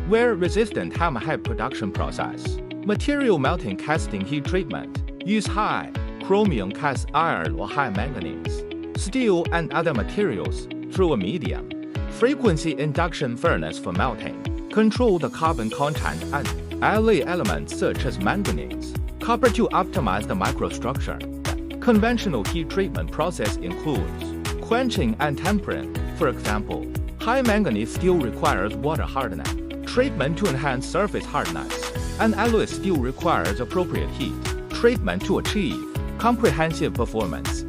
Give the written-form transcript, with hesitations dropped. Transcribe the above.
Wear-resistant hammerhead production process. Material melting casting heat treatment. Use high-chromium cast iron or high-manganese, steel and other materials through a medium. Frequency induction furnace for melting. Control the carbon content and alloy elements such as manganese, copper to optimize the microstructure. Conventional heat treatment process includes quenching and tempering. For example, high-manganese steel requires water hardness. Treatment to enhance surface hardness. And alloy steel requires appropriate heat treatment to achieve comprehensive performance.